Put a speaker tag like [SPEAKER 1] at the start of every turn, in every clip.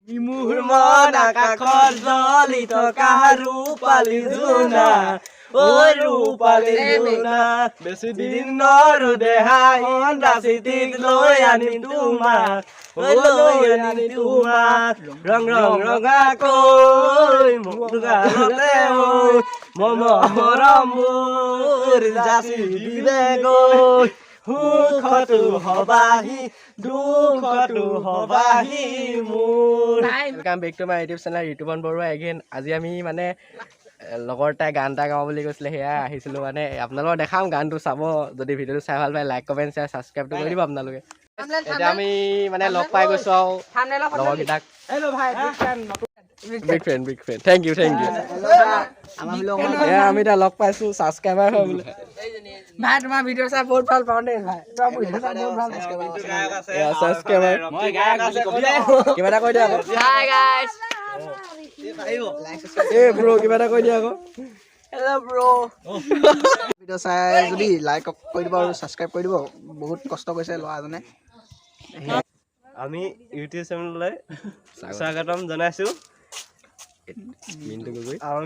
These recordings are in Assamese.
[SPEAKER 1] মোৰ মন আকাশত জ্বলি থকা ৰূপালী জোনা ঐ ৰূপালী জোনা বেছি দিনৰ দেহাই চিঠিত লৈ আনিম তোমাক লৈ আনিম তোমাক ৰং ৰং ৰঙাকৈ মুগালতে মৰম মোৰ যাচি দিলে গৈ সুখটো হবাহি দুখটো হবাহি মোৰ
[SPEAKER 2] welcome back to my YouTube channel Rituparna Barua again আজি আমি মানে লগৰ এটাই গান এটা গাওঁ বুলি কৈছিলে সেয়া আহিছিলোঁ মানে আপোনালোকক দেখাম গানটো চাব যদি ভিডিঅ'টো চাই ভাল পায় লাইক কমেণ্ট শ্বেয়াৰ ছাবস্ক্ৰাইবটো কৰি দিব আপোনালোকে এতিয়া আমি মানে লগ পাই গৈছোঁ আৰু লগৰকেইটাক বিগ ফ্ৰেণ্ড থেংক ইউ আমি এতিয়া লগ পাইছোঁ ছাবস্ক্ৰাইবাৰ হয় বোলে
[SPEAKER 3] ভাই তোমাৰ ভিডিঅ' চাই বহুত ভাল পাওঁ দেই ভাই
[SPEAKER 2] ছাবস্ক্ৰাইবাৰ কিবা এটা কৈ দিয়া আকৌ
[SPEAKER 3] হাই গাইস
[SPEAKER 2] ব্ৰ কিবা এটা কৈ দিয়া আকৌ
[SPEAKER 3] হেল্ল' ব্ৰ
[SPEAKER 4] ভিডিঅ' চাই যদি লাইক কৰি দিব আৰু ছাবস্ক্ৰাইব কৰি দিব বহুত কষ্ট কৰিছে ল'ৰাজনে
[SPEAKER 1] আমি ইউটিউব চেনেললৈ স্বাগতম জনাইছোঁ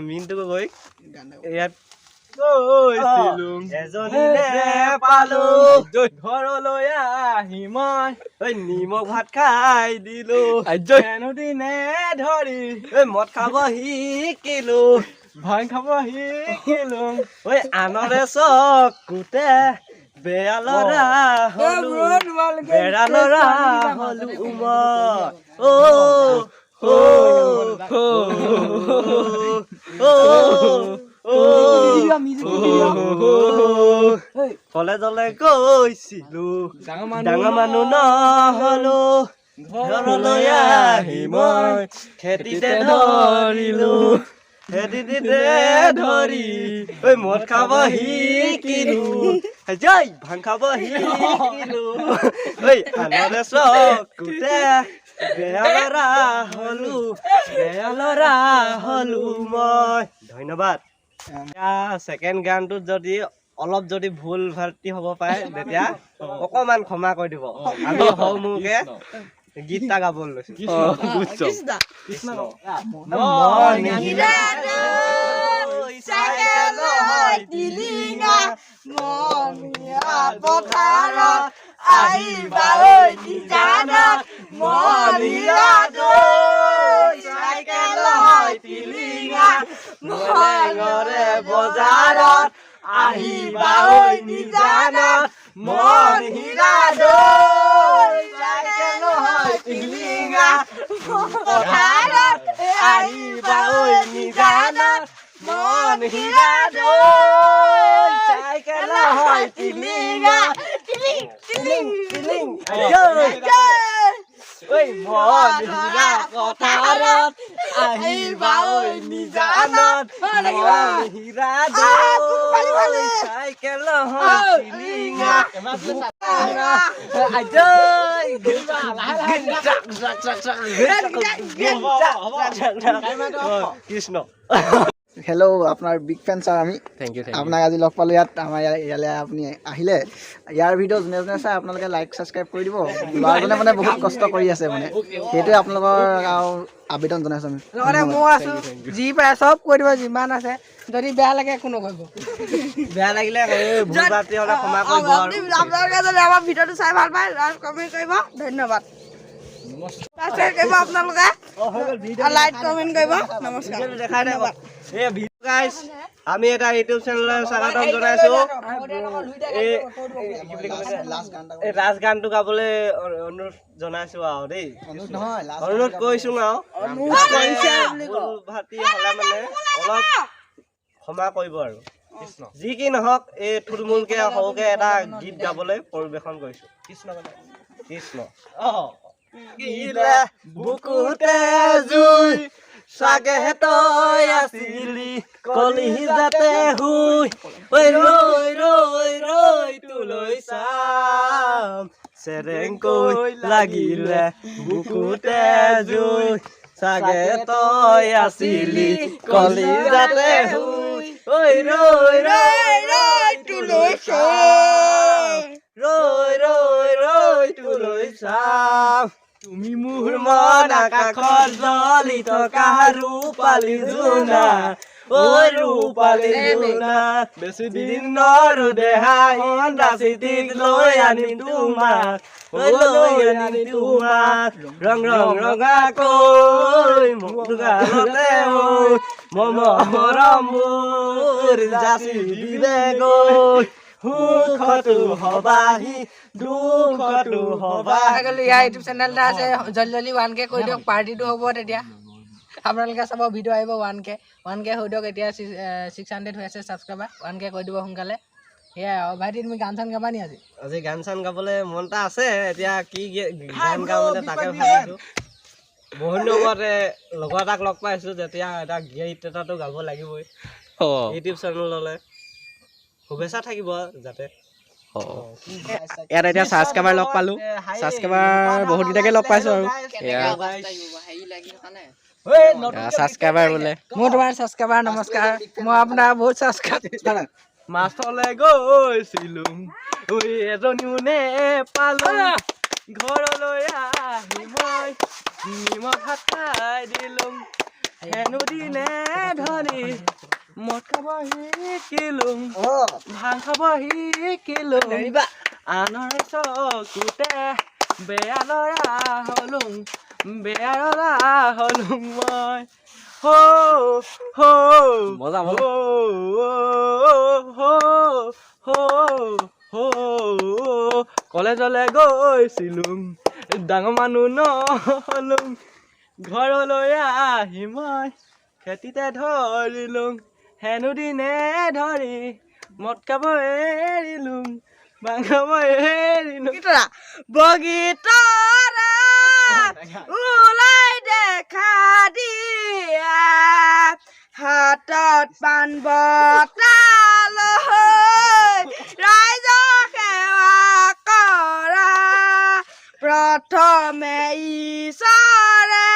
[SPEAKER 1] মিণ্টু গগৈ ইয়াত পালো ঘৰলৈ আহি মই নিমখ ভাত খাই দিলো দিনে ধৰি মদ খাব শিকিলো ভাং খাব শিকিলো আনৰে চকুতে বেয়া লৰা হলো বেয়া লৰা হলো কলেজলৈ গৈছিলো ডাঙৰ মানুহ নহলো ঘৰলৈ আহি মই খেতিতে ধৰিলো ধৰি মদ খাব শিকিলো ভাং খাব শিকিলো আনৰে চকুতে বেয়া লৰা হলো মই ধন্যবাদ ছেকেণ্ড গানটোত যদি অলপ যদি ভুল ভ্ৰান্তি হ'ব পাৰে তেতিয়া অকমান ক্ষমা কৰি দিব আমি সৌমুখে গীত এটা গাবলৈ বজাৰত আহিবা নিজানত মন হীৰা দৈ চাইকেল নহয় টিলিঙা পথাৰত আহিবা নিজানত মন হীৰা দৈ চাইকেল নহয় টিলিঙা টিলিং টিলিং টিলিং মন হীৰা পথাৰত আহিবা নিজানত মন হীৰা দৈ চাইকেল নহয় টিলিঙা কৃষ্ণ
[SPEAKER 4] হেল্ল' আপোনাৰ বিগ ফেন ছাৰ আমি
[SPEAKER 2] থেংক ইউ
[SPEAKER 4] আপোনাক আজি লগ পালোঁ ইয়াত আমাৰ ইয়ালৈ আপুনি আহিলে ইয়াৰ ভিডিঅ' যোনে যোনে চাই আপোনালোকে লাইক ছাবস্ক্ৰাইব কৰি দিব ল'ৰাজনে মানে বহুত কষ্ট কৰি আছে মানে সেইটোৱে আপোনালোকৰ আৰু আবেদন জনাইছোঁ আমি
[SPEAKER 3] লগতে মই আছোঁ যি পায় চব কৈ দিব যিমান আছে যদি বেয়া লাগে একো নকৰিব
[SPEAKER 1] বেয়া লাগিলে আপোনালোকে
[SPEAKER 3] যদি আমাৰ ভিডিঅ'টো চাই ভাল পায় লাইক কমেণ্ট কৰিব ধন্যবাদ ছাবস্ক্ৰাইব কৰিব আপোনালোকে লাইক কমেণ্ট কৰিব নমস্কাৰ ধন্যবাদ
[SPEAKER 1] আমি এটা ইউটিউব চেনেললৈ স্বাগতম জনাইছোঁ এই লাষ্ট গানটো গাবলৈ অনুৰোধ জনাইছোঁ আৰু দেই অনুৰোধ কৰিছোঁ আৰু ভাতি হ'লে মানে অলপ ক্ষমা কৰিব আৰু যি কি নহওক এই থুলমূলকৈ সৰুকৈ এটা গীত গাবলৈ পৰিৱেশন কৰিছোঁ কৃষ্ণ বুকুতে জুই চাগে তই আছিলি কলিজাতে শুই ৰৈ ৰৈ ৰৈ তোলৈ চাম চেৰেংকৈ লাগিলে বুকুতে জুই চাগে তই আছিলি কলিজাতে শুই ৰৈ ৰৈ ৰৈ তোলৈ চাম ৰৈ ৰৈ ৰৈ তোলৈ চাম
[SPEAKER 2] তুমি মোৰ মন আকাশত জ্বলি থকা ৰূপালী জোনা ঐ ৰূপালী জোনা বেছি দিন নৰো দেহাই চিঠিত লৈ আনিম তোমাক লৈ আনিম তোমাক ৰং ৰং ৰঙাকৈ মোৰ গালতে মৰমবোৰ যাচি দিলে গৈ সুখটো হবাহি দুখটো হবাহি
[SPEAKER 5] ইয়াৰ ইউটিউব চেনেল এটা আছে জলদি জলদি 1K কৰি দিয়ক পাৰ্টিটো হ'ব তেতিয়া আপোনালোকে চাব ভিডিঅ' আহিব 1K হৈ দিয়ক এতিয়া 600 হৈ আছে ছাবস্ক্ৰাইবাৰ 1K কৰি দিব সোনকালে সেয়াই আৰু ভাইটি তুমি গান চান গাবা নি আজি
[SPEAKER 1] গান চান গাবলৈ মন এটা আছে এতিয়া কি গান গাওঁ মানে তাকে ভাবিছোঁ বহুত দিনতে লগৰ এটাক লগ পাইছোঁ যেতিয়া এটা গীত এটাতো গাব লাগিবই ইউটিউব চেনেললৈ শুভেচ্ছা থাকিব যাতে
[SPEAKER 2] ইয়াত এতিয়া ছাবস্ক্ৰাইবাৰ লগ পালোঁ ছাবস্ক্ৰাইবাৰ বহুত কেইটাকে লগ পাইছোঁ আৰু ছাবস্ক্ৰাইবাৰ বোলে
[SPEAKER 5] মোৰ তোমাৰ ছাবস্ক্ৰাইবাৰ নমস্কাৰ মই আপোনাৰ বহুত ছাবস্ক্ৰাইবাৰ
[SPEAKER 2] মাছলৈ গৈছিলোঁ ঐ এজনী মোনে পালোঁ ঘৰলৈ আহি মই নিমখ ভাত খাই দিলোঁ হেনো দিনে ধৰি মদ খাব শিকিলোঁ ভাং খাব শিকিলোঁ আনৰ চকুতে বেয়া ল'ৰা হ'লোঁ মই কলেজলৈ গৈছিলোঁ ডাঙৰ মানুহ নহ'লোঁ ঘৰলৈ আহি মই খেতিতে ধৰিলোঁ হেনো দিনে ধৰি মদ খাব এৰিলোঁ ভাং খাব এৰিলোঁ
[SPEAKER 3] বগীতৰা ওলাই দেখা দিয়া হাতত পাণ বটা লৈ ৰাইজক সেৱা কৰা প্ৰথমে ঈশ্বৰে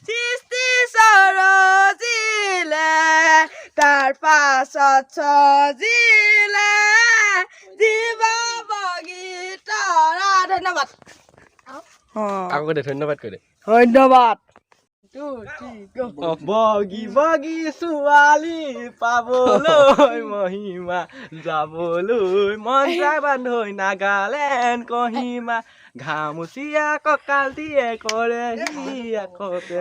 [SPEAKER 3] সৃষ্টি সৰজিলে তাৰ পাছত সজিলে জীৱ বগীতৰা ধন্যবাদ
[SPEAKER 2] আকৌ দে ধন্যবাদ কৈ দে
[SPEAKER 3] ধন্যবাদ
[SPEAKER 2] বগী বগী ছোৱালী পাবলৈ মহিমা যাবলৈ মন যায় বান্ধৈ নাগালেণ্ড কহিমা ঘামুচিয়া কঁকাল দিয়ে কৰে আগতে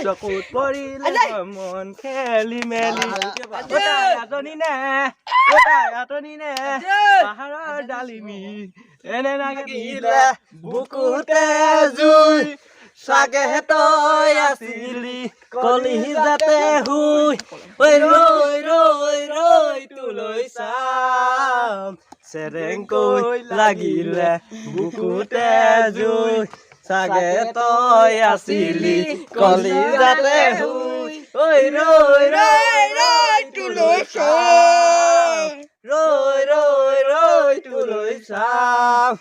[SPEAKER 2] চকুত পৰিলে মন খেলি মেলি আতনি নে পাহাৰৰ ডালিমি এনে নাগিলে বুকুতে জুই চাগে তই আছিলি কলিজাতে শুই ঐ ৰৈ তোলৈ চাম চেৰেংকৈ লাগিলে বুকুতে জুই চাগে তই আছিলি কলিজাতে শুই ঐ ৰৈ তোলৈ চাম ৰৈ তোলৈ চাম